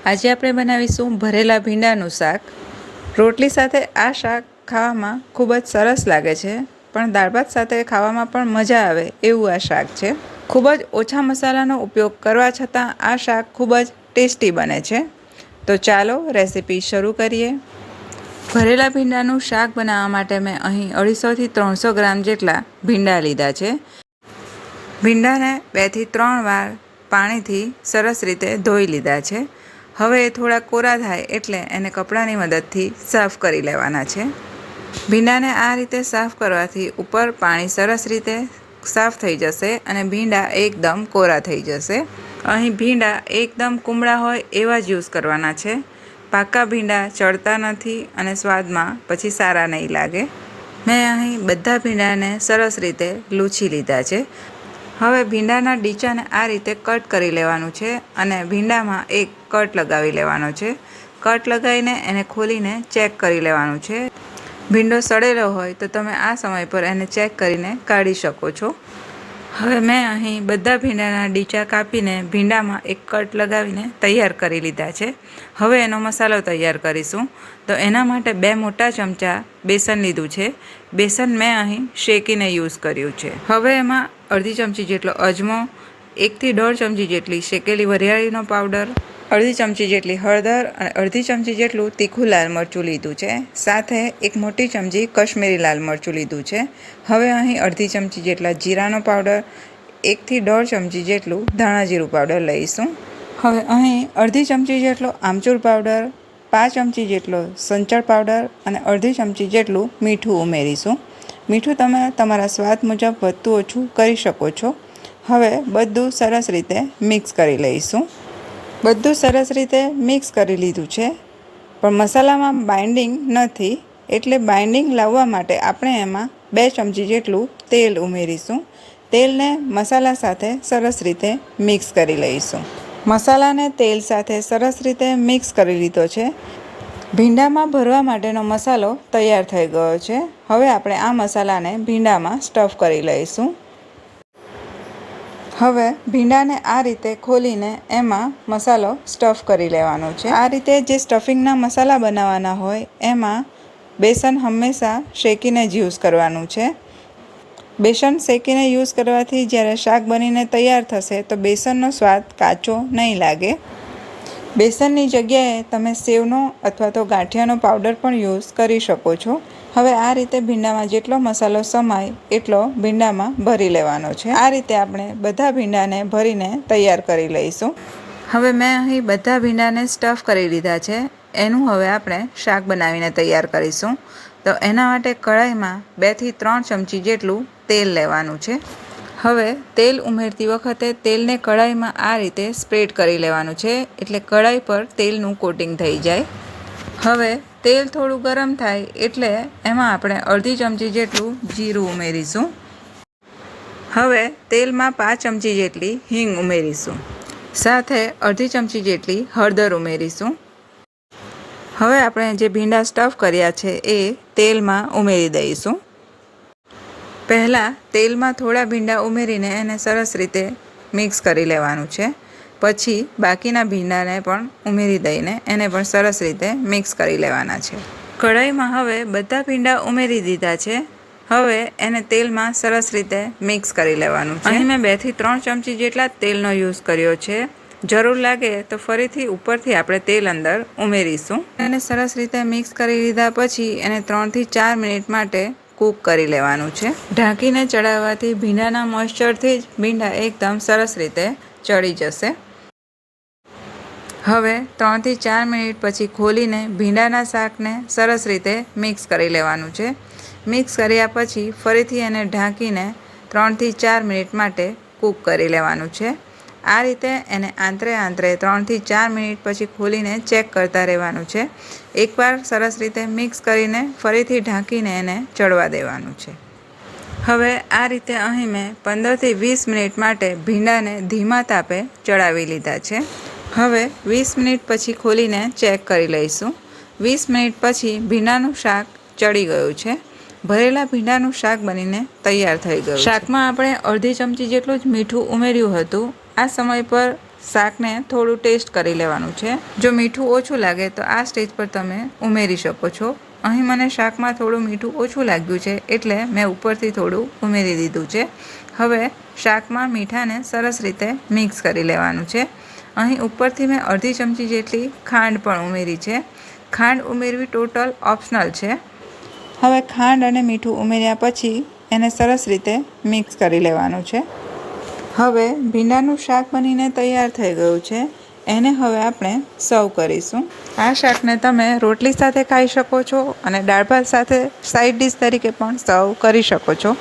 આજે આપણે બનાવીશું ભરેલા ભીંડાનું શાક. રોટલી સાથે આ શાક ખાવામાં ખૂબ જ સરસ લાગે છે, પણ દાળ ભાત સાથે ખાવામાં પણ મજા આવે એવું આ શાક છે. ખૂબ જ ઓછા મસાલાનો ઉપયોગ કરવા છતાં આ શાક ખૂબ જ ટેસ્ટી બને છે. તો ચાલો રેસીપી શરૂ કરીએ. ભરેલા ભીંડાનું શાક બનાવવા માટે મેં અહીં 250 થી 300 ગ્રામ જેટલા ભીંડા લીધા છે. ભીંડાને 2 થી 3 વાર પાણીથી સરસ રીતે ધોઈ લીધા છે. હવે થોડા કોરા થાય એટલે એને કપડાની મદદથી સાફ કરી લેવાના છે. ભીંડાને આ રીતે સાફ કરવાથી ઉપર પાણી સરસ રીતે સાફ થઈ જશે અને ભીંડા એકદમ કોરા થઈ જશે. અહીં ભીંડા એકદમ કુમળા હોય એવા જ યુઝ કરવાના છે. પાકા ભીંડા ચડતા નથી અને સ્વાદમાં પછી સારા નહીં લાગે. મેં અહીં બધા ભીંડાને સરસ રીતે લૂછી લીધા છે. હવે ભીંડાના ડીચાને આ રીતે કટ કરી લેવાનું છે અને ભીંડામાં એક કટ લગાવી લેવાનો છે. કટ લગાવીને એને ખોલીને ચેક કરી લેવાનું છે. ભીંડો સડેલો હોય તો તમે આ સમય પર એને ચેક કરીને કાઢી શકો છો. હવે મેં અહીં બધા ભીંડાના ડીચા કાપીને ભીંડામાં એક કટ લગાવીને તૈયાર કરી લીધા છે. હવે એનો મસાલો તૈયાર કરીશું. તો એના માટે 2 મોટા ચમચા બેસન લીધું છે. બેસન મેં અહીં શેકીને યુઝ કર્યું છે. હવે એમાં અડધી ચમચી જેટલો અજમો, 1 થી 1.5 ચમચી જેટલી શેકેલી વરિયાળીનો પાવડર, અડધી ચમચી જેટલી હળદર અને અડધી ચમચી જેટલું તીખું લાલ મરચું લીધું છે. સાથે 1 મોટી ચમચી કશ્મીરી લાલ મરચું લીધું છે. હવે અહીં અડધી ચમચી જેટલા જીરાનો પાવડર, 1 થી 1.5 ચમચી જેટલું ધાણા જીરું પાવડર લઈશું. હવે અહીં અડધી ચમચી જેટલો આમચૂર પાવડર, 5 ચમચી જેટલો સંચળ પાવડર અને અડધી ચમચી જેટલું મીઠું ઉમેરીશું. મીઠું તમે તમારા સ્વાદ મુજબ વધતું ઓછું કરી શકો છો. હવે બધું સરસ રીતે મિક્સ કરી લઈશું. બધું સરસ રીતે મિક્સ કરી લીધું છે, પણ મસાલામાં બાઇન્ડિંગ નથી, એટલે બાઇન્ડિંગ લાવવા માટે આપણે એમાં 2 ચમચી જેટલું તેલ ઉમેરીશું. તેલને મસાલા સાથે સરસ રીતે મિક્સ કરી લઈશું. મસાલાને તેલ સાથે સરસ રીતે મિક્સ કરી લીધો છે. ભીંડામાં ભરવા માટેનો મસાલો તૈયાર થઈ ગયો છે. હવે આપણે આ મસાલાને ભીંડામાં સ્ટફ કરી લઈશું. હવે ભીંડાને આ રીતે ખોલીને એમાં મસાલો સ્ટફ કરી લેવાનો છે. આ રીતે જે સ્ટફિંગના મસાલા બનાવવાના હોય એમાં બેસન હંમેશા શેકીને જ યુઝ કરવાનું છે. બેસન શેકીને યુઝ કરવાથી જ્યારે શાક બનીને તૈયાર થશે તો બેસનનો સ્વાદ કાચો નહીં લાગે. બેસનની જગ્યાએ તમે સેવનો અથવા તો ગાંઠિયાનો પાવડર પણ યુઝ કરી શકો છો. હવે આ રીતે ભીંડામાં જેટલો મસાલો સમાય એટલો ભીંડામાં ભરી લેવાનો છે. આ રીતે આપણે બધા ભીંડાને ભરીને તૈયાર કરી લઈશું. હવે મેં અહીં બધા ભીંડાને સ્ટફ કરી લીધા છે. એનું હવે આપણે શાક બનાવીને તૈયાર કરીશું. તો એના માટે કઢાઈમાં 2 થી 3 ચમચી જેટલું તેલ લેવાનું છે. હવે તેલ ઉમેરતી વખતે તેલને કઢાઈમાં આ રીતે સ્પ્રેડ કરી લેવાનું છે, એટલે કઢાઈ પર તેલનું કોટિંગ થઈ જાય. હવે તેલ થોડું ગરમ થાય એટલે એમાં આપણે અડધી ચમચી જેટલું જીરું ઉમેરીશું. હવે તેલમાં 5 ચમચી જેટલી હિંગ ઉમેરીશું. સાથે અડધી ચમચી જેટલી હળદર ઉમેરીશું. હવે આપણે જે ભીંડા સ્ટફ કર્યા છે એ તેલમાં ઉમેરી દઈશું. પહેલાં તેલમાં થોડા ભીંડા ઉમેરીને એને સરસ રીતે મિક્સ કરી લેવાનું છે. પછી બાકીના ભીંડાને પણ ઉમેરી દઈને એને પણ સરસ રીતે મિક્સ કરી લેવાના છે. કઢાઈમાં હવે બધા ભીંડા ઉમેરી દીધા છે. હવે એને તેલમાં સરસ રીતે મિક્સ કરી લેવાનું છે. અહીં મેં 2 થી 3 ચમચી જેટલા તેલનો યુઝ કર્યો છે. જરૂર લાગે તો ફરીથી ઉપરથી આપણે તેલ અંદર ઉમેરીશું. એને સરસ રીતે મિક્સ કરી લીધા પછી એને 3 થી 4 મિનિટ માટે કૂક કરી લેવાનું છે. ઢાંકીને ચડાવવાથી ભીંડાના મોઇશ્ચરથી જ ભીંડા એકદમ સરસ રીતે ચડી જશે. હવે 3 થી 4 મિનિટ પછી ખોલીને ભીંડાના શાકને સરસ રીતે મિક્સ કરી લેવાનું છે. મિક્સ કર્યા પછી ફરીથી એને ઢાંકીને 3 થી 4 મિનિટ માટે કૂક કરી લેવાનું છે. આ રીતે એને આંતરે 3 થી 4 મિનિટ પછી ખોલીને ચેક કરતા રહેવાનું છે. એકવાર સરસ રીતે મિક્સ કરીને ફરીથી ઢાંકીને એને ચડવા દેવાનું છે. હવે આ રીતે અહીં મેં 15 થી 20 મિનિટ માટે ભીંડાને ધીમા તાપે ચડાવી લીધા છે. હવે 20 મિનિટ પછી ખોલીને ચેક કરી લઈશું. 20 મિનિટ પછી ભીંડાનું શાક ચડી ગયું છે. ભરેલા ભીંડાનું શાક બનીને તૈયાર થઈ ગયું. શાકમાં આપણે અડધી ચમચી જેટલું જ મીઠું ઉમેર્યું હતું. આ સમય પર શાકને થોડું ટેસ્ટ કરી લેવાનું છે. જો મીઠું ઓછું લાગે તો આ સ્ટેજ પર તમે ઉમેરી શકો છો. અહીં મને શાકમાં થોડું મીઠું ઓછું લાગ્યું છે એટલે મેં ઉપરથી થોડું ઉમેરી દીધું છે. હવે શાકમાં મીઠાને સરસ રીતે મિક્સ કરી લેવાનું છે. અહીં ઉપરથી મેં અડધી ચમચી જેટલી ખાંડ પણ ઉમેરી છે. ખાંડ ઉમેરવી ટોટલ ઓપ્શનલ છે. હવે ખાંડ અને મીઠું ઉમેર્યા પછી એને સરસ રીતે મિક્સ કરી લેવાનું છે. હવે ભીંડાનું શાક બનીને તૈયાર થઈ ગયું છે. એને હવે આપણે સર્વ કરીશું. આ શાકને તમે રોટલી સાથે ખાઈ શકો છો અને દાળ ભાત સાથે સાઈડ ડિશ તરીકે પણ સર્વ કરી શકો છો.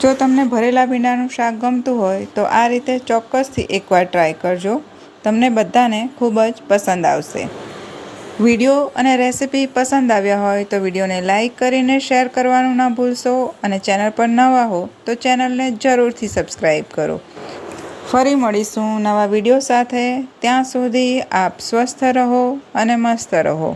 જો તમને ભરેલા ભીંડાનું શાક ગમતું હોય તો આ રીતે ચોક્કસથી એકવાર ટ્રાય કરજો. તમને બધાને ખૂબ જ પસંદ આવશે. વિડીયો અને રેસિપી પસંદ આવ્યા હોય તો વિડીયોને લાઇક કરીને શેર કરવાનું ના ભૂલશો અને ચેનલ પર નવા હો તો ચેનલને જરૂરથી સબસ્ક્રાઈબ કરો. ફરી મળીશું નવા વિડીયો સાથે. ત્યાં સુધી આપ સ્વસ્થ રહો અને મસ્ત રહો.